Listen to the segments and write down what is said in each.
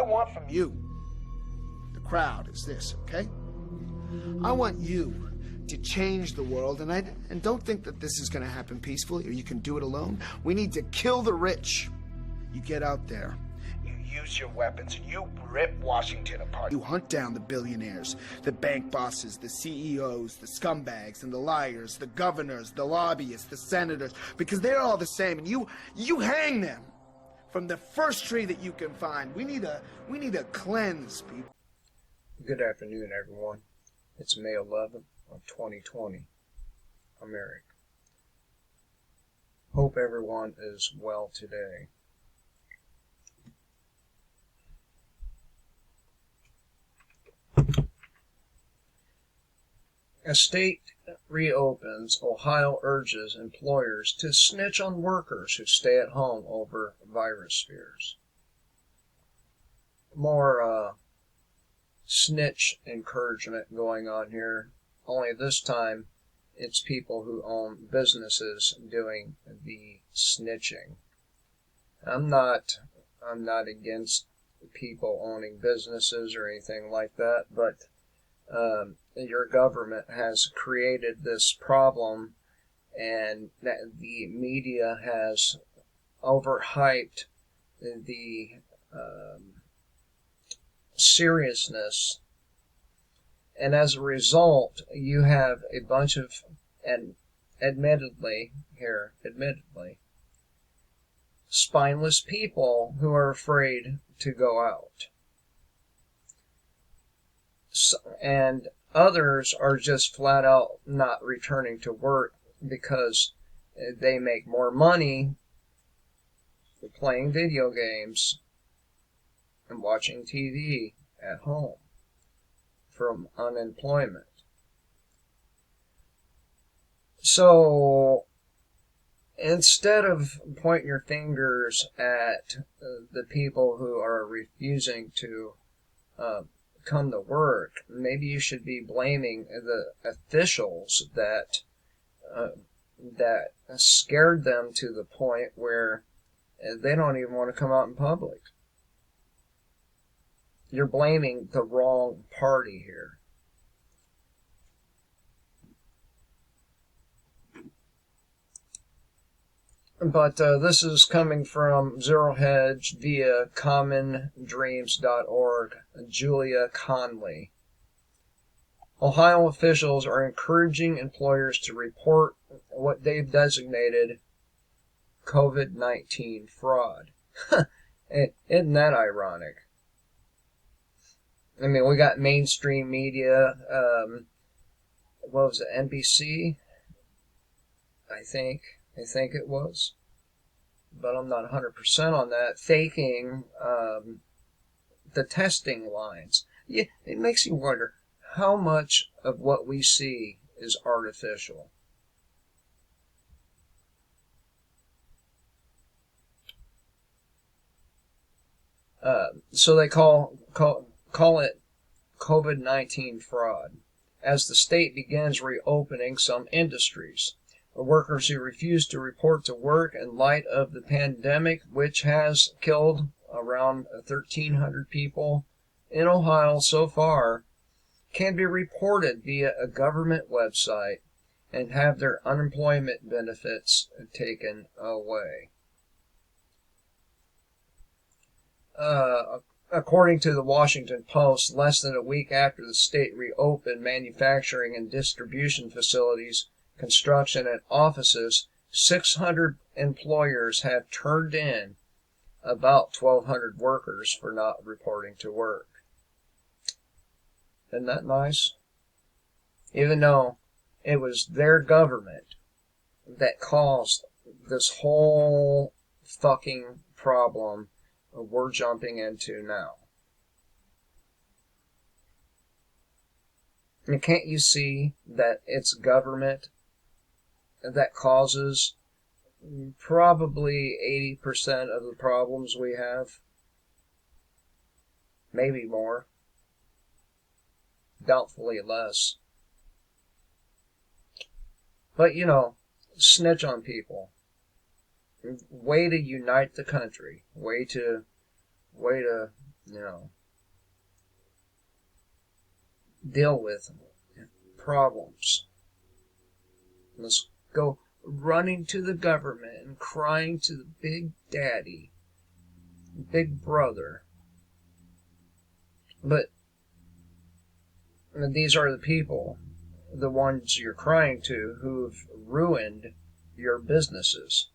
want from you, the crowd, is this, okay? I want you to change the world, and don't think that this is going to happen peacefully or you can do it alone. We need to kill the rich. You get out there, you use your weapons, and you rip Washington apart. You hunt down the billionaires, the bank bosses, the CEOs, the scumbags, and the liars, the governors, the lobbyists, the senators, because they're all the same, and you hang them from the first tree that you can find. We need a cleanse, people. Good afternoon, everyone. It's May 11th of 2020. I'm Eric. Hope everyone is well today. As state reopens, Ohio urges employers to snitch on workers who stay at home over virus fears. More snitch encouragement going on here, only this time it's people who own businesses doing the snitching. I'm not against people owning businesses or anything like that, but your government has created this problem, and that the media has overhyped the seriousness, and as a result you have a bunch of, and admittedly spineless people who are afraid to go out, and others are just flat out not returning to work because they make more money playing video games and watching TV at home from unemployment. So instead of pointing your fingers at the people who are refusing to come to work, maybe you should be blaming the officials that scared them to the point where they don't even want to come out in public. You're blaming the wrong party here. But this is coming from Zero Hedge via commondreams.org, Julia Conley. Ohio officials are encouraging employers to report what they've designated COVID-19 fraud. Isn't that ironic? I mean, we got mainstream media, what was it, NBC? I think it was, but I'm not 100% on that, faking the testing lines. Yeah, it makes you wonder how much of what we see is artificial. So they call it COVID-19 fraud, as the state begins reopening some industries. Workers who refuse to report to work in light of the pandemic, which has killed around 1,300 people in Ohio so far, can be reported via a government website and have their unemployment benefits taken away. According to the Washington Post, less than a week after the state reopened manufacturing and distribution facilities, construction, and offices, 600 employers have turned in about 1,200 workers for not reporting to work. Isn't that nice? Even though it was their government that caused this whole fucking problem we're jumping into now. And can't you see that it's government that causes probably 80% of the problems we have? Maybe more. Doubtfully less. But, snitch on people. Way to unite the country. Way to you know, deal with problems. Let's go running to the government and crying to the big daddy, big brother. But these are the people, the ones you're crying to, who've ruined your businesses.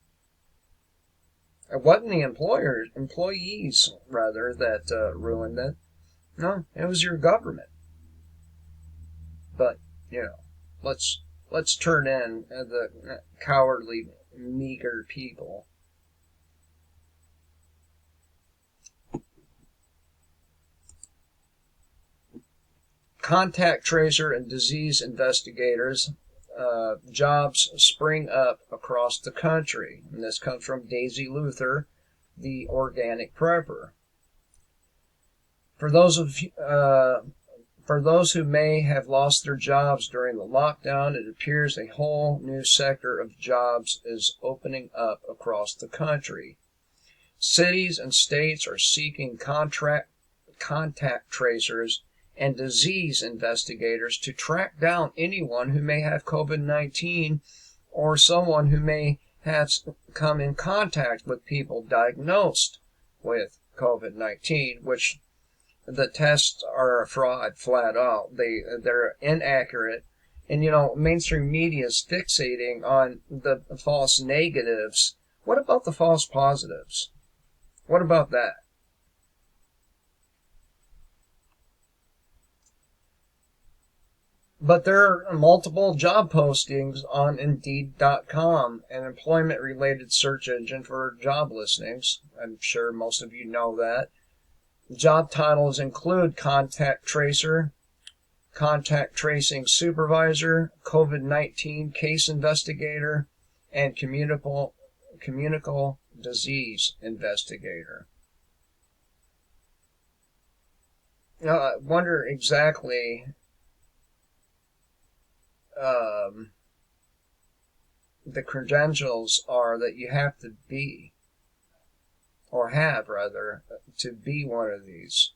It wasn't the employees rather, that ruined it. No, it was your government. But, you know, let's turn in the cowardly, meager people. Contact tracer and disease investigators jobs spring up across the country. And this comes from Daisy Luther, the organic prepper. For those who may have lost their jobs during the lockdown, it appears a whole new sector of jobs is opening up across the country. Cities and states are seeking contact tracers and disease investigators to track down anyone who may have COVID-19 or someone who may have come in contact with people diagnosed with COVID-19, which the tests are a fraud flat out. They're inaccurate. And, you know, mainstream media is fixating on the false negatives. What about the false positives? What about that? But there are multiple job postings on Indeed.com, an employment-related search engine for job listings. I'm sure most of you know that. Job titles include contact tracer, contact tracing supervisor, COVID-19 case investigator, and communicable disease investigator. Now, I wonder exactly the credentials are that you have to be, or have rather, to be one of these.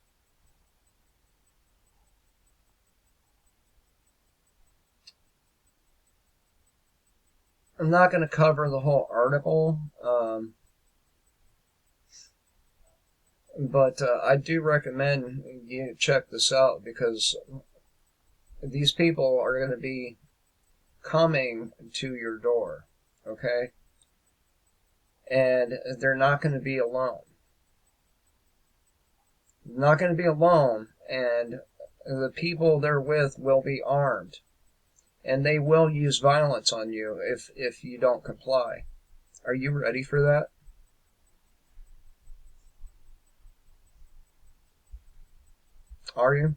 I'm not going to cover the whole article, but I do recommend you check this out, because these people are going to be coming to your door, okay? And they're not going to be alone. Not going to be alone, and the people they're with will be armed. And they will use violence on you if you don't comply. Are you ready for that? Are you?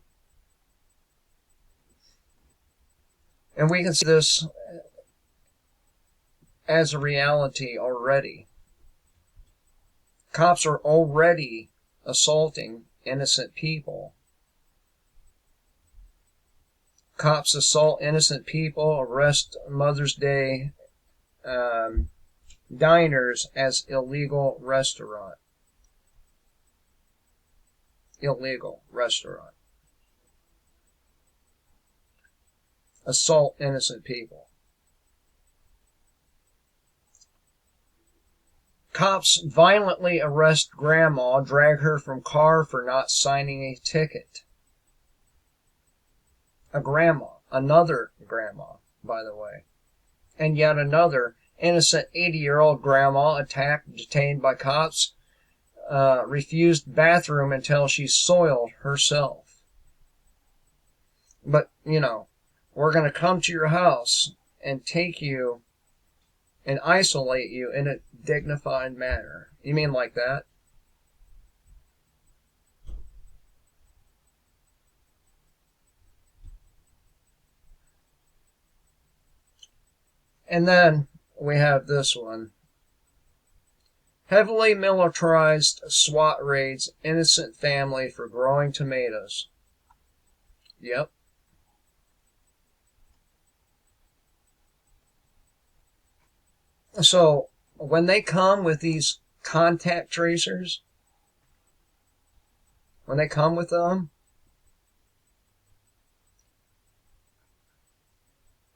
And we can see this as a reality already. Cops are already assaulting innocent people. Cops assault innocent people, arrest Mother's Day diners as illegal restaurant. Illegal restaurant. Assault innocent people. Cops violently arrest grandma, drag her from car for not signing a ticket. A grandma, another grandma, by the way. And yet another innocent 80-year-old grandma attacked, detained by cops, refused bathroom until she soiled herself. But, you know, we're going to come to your house and take you and isolate you in a dignified manner. You mean like that? And then we have this one. Heavily militarized SWAT raids innocent family for growing tomatoes. Yep. So, when they come with these contact tracers, when they come with them,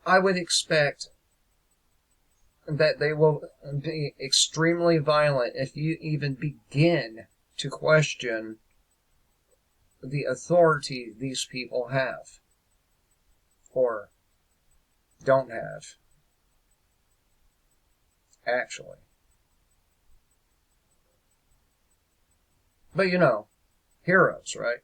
I would expect that they will be extremely violent if you even begin to question the authority these people have or don't have, actually. But heroes, right?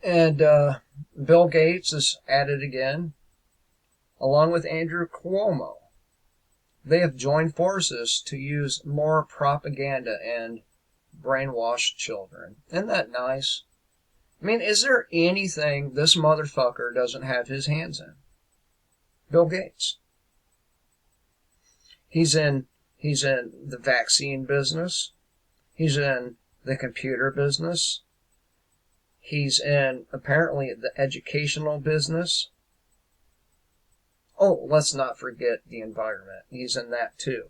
And Bill Gates is at it again, along with Andrew Cuomo. They have joined forces to use more propaganda and brainwash children. Isn't that nice? I mean, is there anything this motherfucker doesn't have his hands in? Bill Gates. He's in the vaccine business. He's in the computer business. He's in, apparently, the educational business. Oh, let's not forget the environment. He's in that too.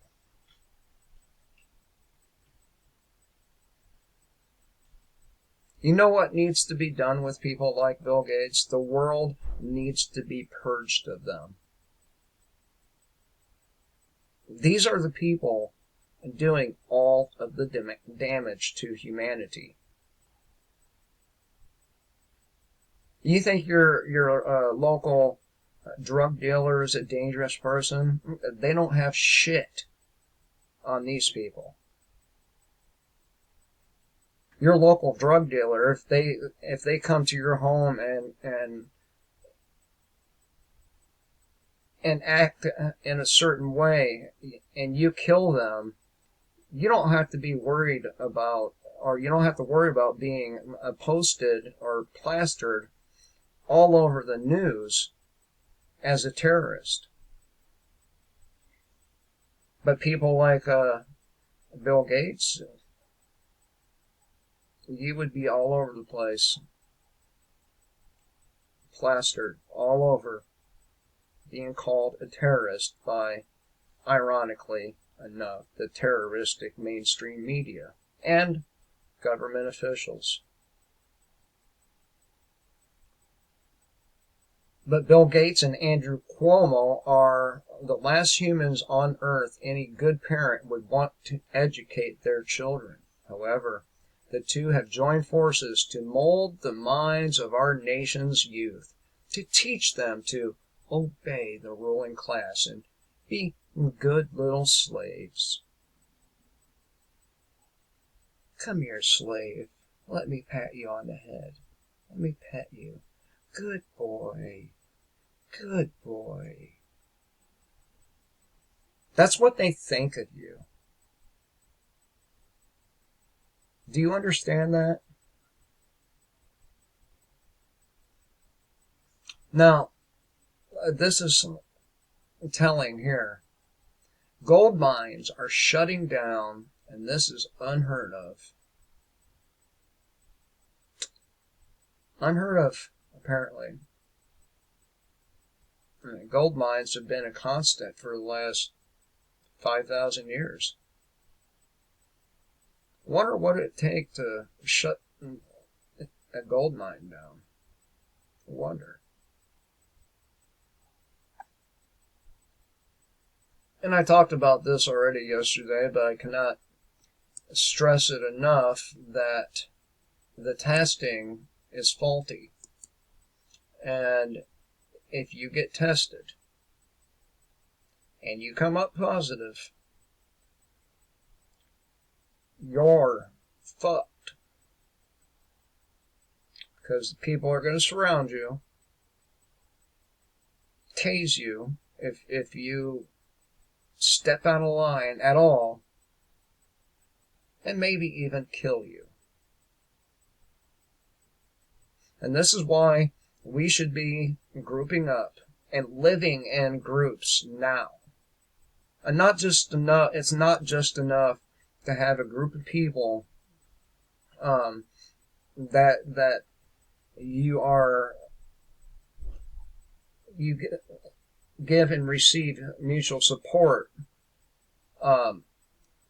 You know what needs to be done with people like Bill Gates? The world needs to be purged of them. These are the people doing all of the damage to humanity. You think your local drug dealer is a dangerous person? They don't have shit on these people. Your local drug dealer, if they come to your home and act in a certain way and you kill them, you don't have to be worried about, or you don't have to worry about being posted or plastered all over the news as a terrorist. But people like Bill Gates, you would be all over the place, plastered all over, being called a terrorist by, ironically enough, the terroristic mainstream media and government officials. But Bill Gates and Andrew Cuomo are the last humans on earth any good parent would want to educate their children. However, the two have joined forces to mold the minds of our nation's youth, to teach them to obey the ruling class and be good little slaves. Come here, slave. Let me pat you on the head. Let me pet you. Good boy. Good boy. That's what they think of you. Do you understand that? Now, this is telling here. Gold mines are shutting down, and this is unheard of. Unheard of, apparently. Gold mines have been a constant for the last 5,000 years. Wonder what it'd take to shut a gold mine down. Wonder. And I talked about this already yesterday, but I cannot stress it enough that the testing is faulty. And if you get tested and you come up positive, you're fucked. Because people are going to surround you, tase you if you step out of line at all, and maybe even kill you. And this is why we should be grouping up and living in groups now. And not just enough, it's not just enough to have a group of people that you are you give and receive mutual support,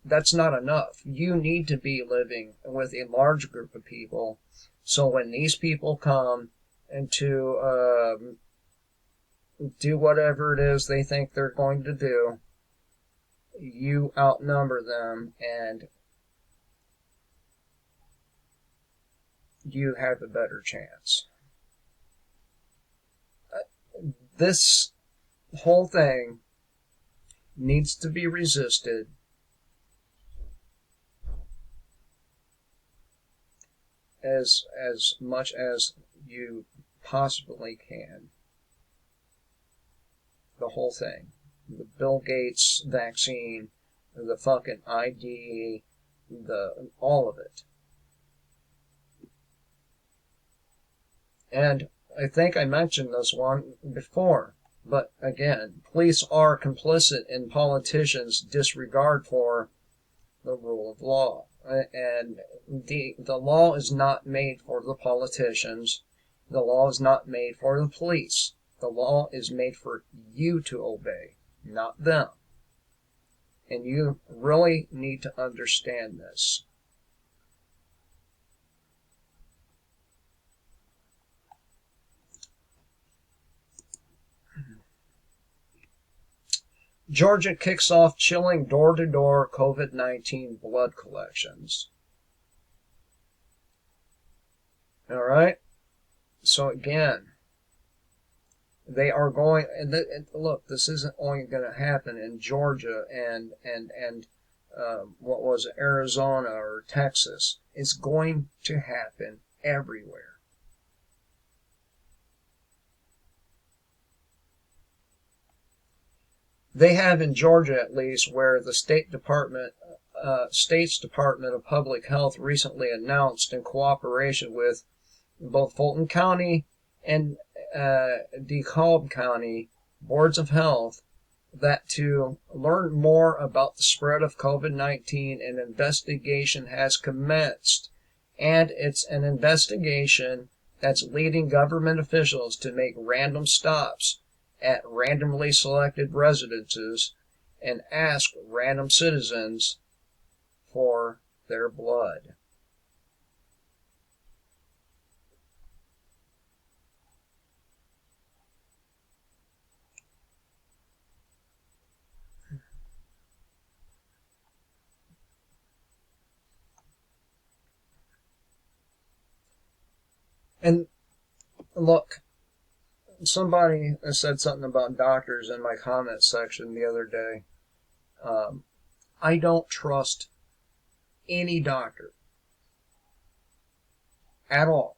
that's not enough. You need to be living with a large group of people, so when these people come and to do whatever it is they think they're going to do, you outnumber them and you have a better chance. This whole thing needs to be resisted as much as you possibly can. The whole thing. The Bill Gates vaccine, the fucking ID, all of it. And I think I mentioned this one before, but again, police are complicit in politicians' disregard for the rule of law. And the law is not made for the politicians. The law is not made for the police. The law is made for you to obey, not them. And you really need to understand this. Georgia kicks off chilling door-to-door COVID-19 blood collections. All right? So again, they are going, and look, this isn't only going to happen in Georgia and what was it, Arizona or Texas. It's going to happen everywhere. They have in Georgia, at least, where the state's Department of Public Health recently announced, in cooperation with both Fulton County and DeKalb County boards of health, that to learn more about the spread of COVID-19, an investigation has commenced, and it's an investigation that's leading government officials to make random stops at randomly selected residences and ask random citizens for their blood. And look, somebody said something about doctors in my comment section the other day. I don't trust any doctor at all.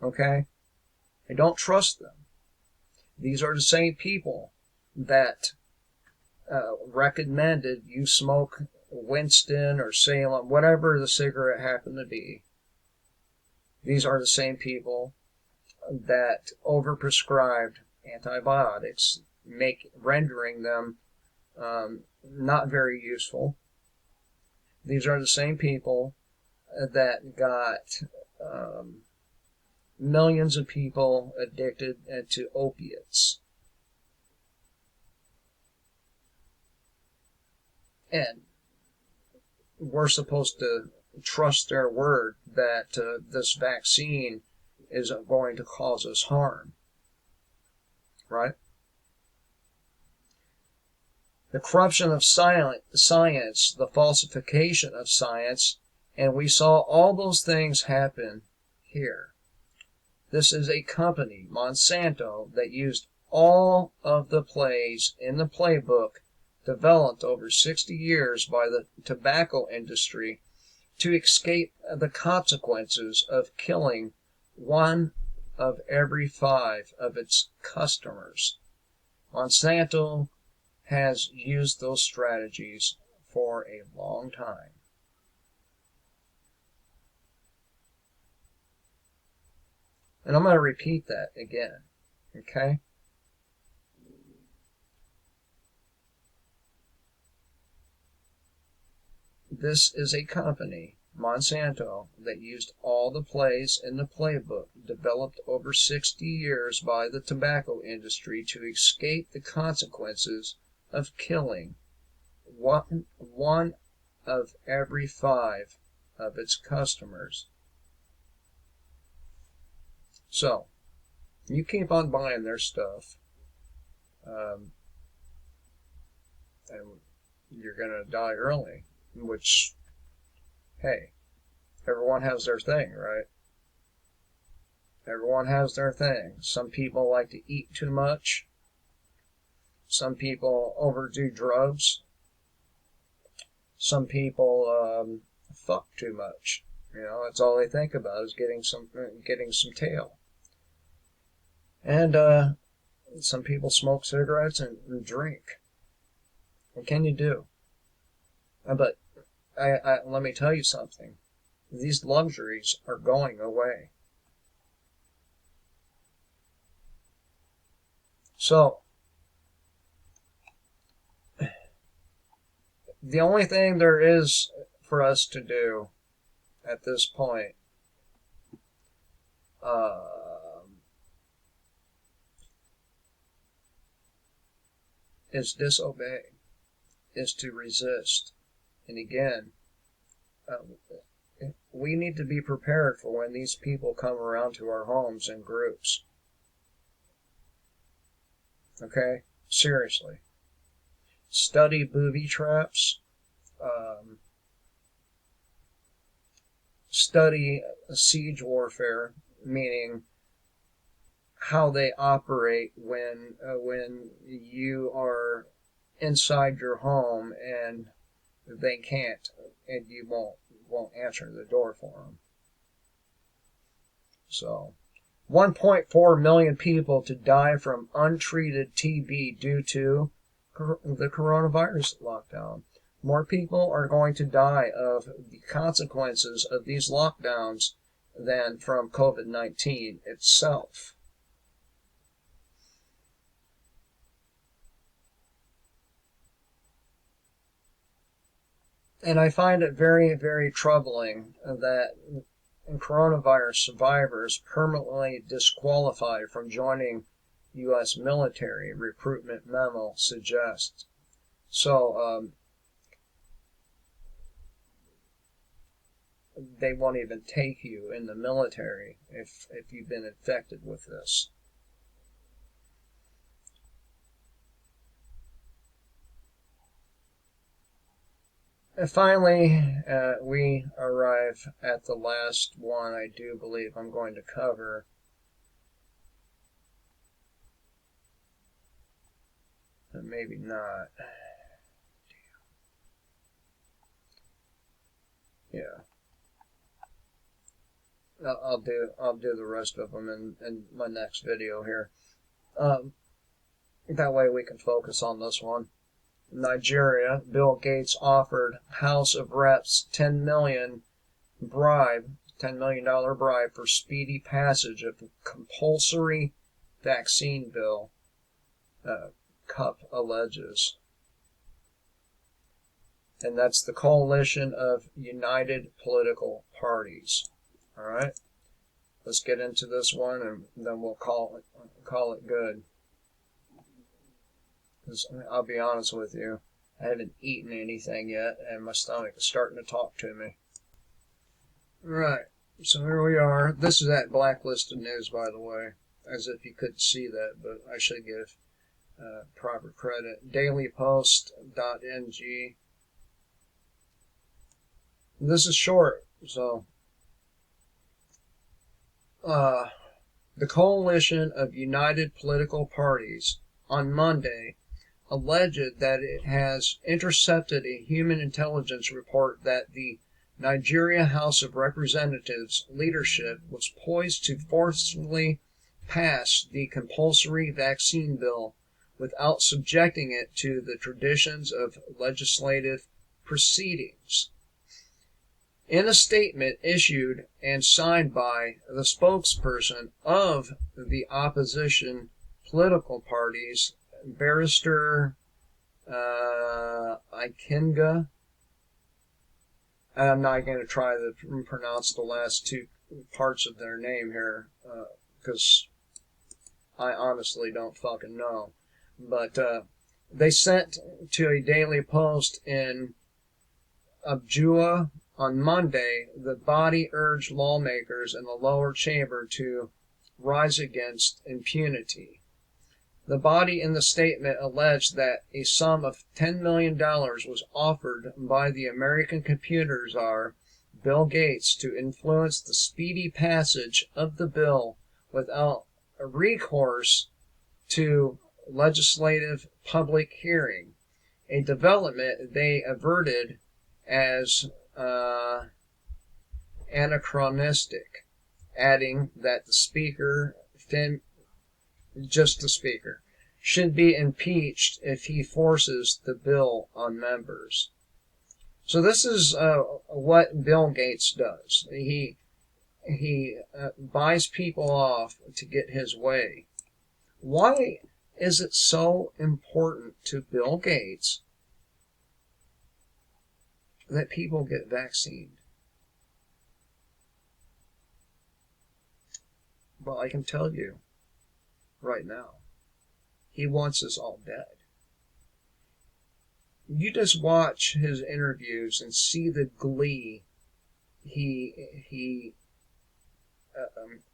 Okay? I don't trust them. These are the same people that recommended you smoke Winston or Salem, whatever the cigarette happened to be. These are the same people that overprescribed antibiotics, rendering them not very useful. These are the same people that got millions of people addicted to opiates. And we're supposed to trust their word that this vaccine isn't going to cause us harm. Right? The corruption of science, the falsification of science, and we saw all those things happen here. This is a company, Monsanto, that used all of the plays in the playbook developed over 60 years by the tobacco industry to escape the consequences of killing 1 of every 5 of its customers. Monsanto has used those strategies for a long time. And I'm going to repeat that again, okay? This is a company Monsanto, that used all the plays in the playbook developed over 60 years by the tobacco industry to escape the consequences of killing one of every 5 of its customers. So, you keep on buying their stuff, and you're going to die early, which, hey, everyone has their thing, right? Everyone has their thing. Some people like to eat too much. Some people overdo drugs. Some people fuck too much. You know, that's all they think about is getting some tail. And some people smoke cigarettes and drink. What can you do? But let me tell you something. These luxuries are going away. So, the only thing there is for us to do at this point is disobey, is to resist. And again, we need to be prepared for when these people come around to our homes in groups. Okay? Seriously. Study booby traps. Study siege warfare, meaning how they operate when you are inside your home and they can't, and you won't answer the door for them. So, 1.4 million people to die from untreated TB due to the coronavirus lockdown. More people are going to die of the consequences of these lockdowns than from COVID-19 itself. And I find it very, very troubling that coronavirus survivors permanently disqualified from joining U.S. military, recruitment memo suggests. So, they won't even take you in the military if you've been infected with this. And finally, we arrive at the last one I do believe I'm going to cover. And maybe not. Yeah. I'll do the rest of them in my next video here. That way we can focus on this one. Nigeria, Bill Gates offered House of Reps $10 million bribe for speedy passage of compulsory vaccine bill. Cup alleges. And that's the coalition of united political parties. All right, let's get into this one, and then we'll call it good. Because I'll be honest with you, I haven't eaten anything yet, and my stomach is starting to talk to me. Right, so here we are. This is at Blacklisted News, by the way, as if you couldn't see that, but I should give proper credit. dailypost.ng. This is short, so the coalition of united political parties on Monday alleged that it has intercepted a human intelligence report that the Nigeria House of Representatives leadership was poised to forcefully pass the compulsory vaccine bill without subjecting it to the traditions of legislative proceedings. In a statement issued and signed by the spokesperson of the opposition political parties, Barrister Ikenga I'm not going to try to pronounce the last two parts of their name here, because I honestly don't fucking know. But they sent to a Daily Post in Abjua on Monday, the body urged lawmakers in the lower chamber to rise against impunity. The body in the statement alleged that a sum of $10 million was offered by the American computer czar, Bill Gates, to influence the speedy passage of the bill without a recourse to legislative public hearing, a development they averted as anachronistic, adding that the speaker, just the speaker, should be impeached if he forces the bill on members. So this is what Bill Gates does. He buys people off to get his way. Why is it so important to Bill Gates that people get vaccinated? Well, I can tell you right now, he wants us all dead. You just watch his interviews and see the glee he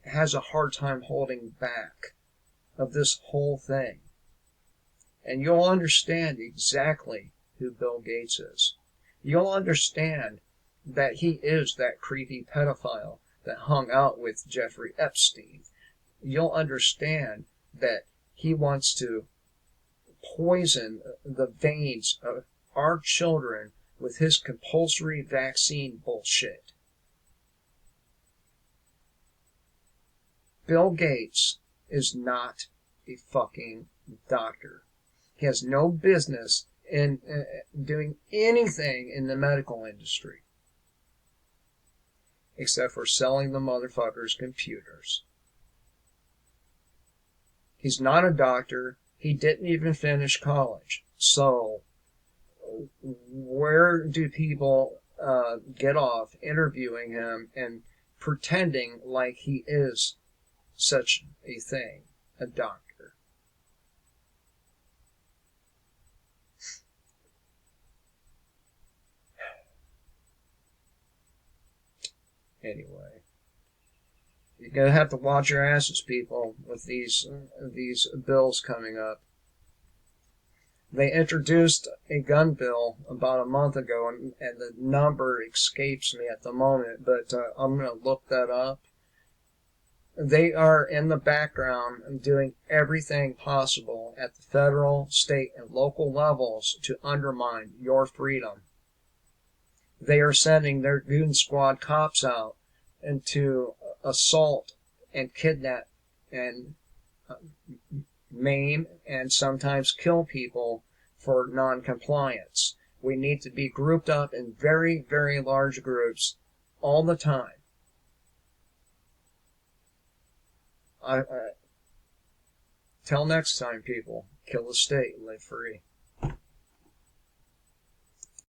has a hard time holding back of this whole thing. And you'll understand exactly who Bill Gates is. You'll understand that he is that creepy pedophile that hung out with Jeffrey Epstein. You'll understand that he wants to poison the veins of our children with his compulsory vaccine bullshit. Bill Gates is not a fucking doctor. He has no business in doing anything in the medical industry except for selling the motherfuckers computers. He's not a doctor. He didn't even finish college. So where do people get off interviewing him and pretending like he is such a thing, a doctor? Anyway, you're gonna have to watch your asses, people, with these bills coming up. They introduced a gun bill about a month ago, and the number escapes me at the moment, but I'm going to look that up. They are in the background doing everything possible at the federal, state, and local levels to undermine your freedom. They are sending their Goon Squad cops out and to assault and kidnap and maim and sometimes kill people for non-compliance. We need to be grouped up in very, very large groups all the time. Till next time, people, kill the state, live free.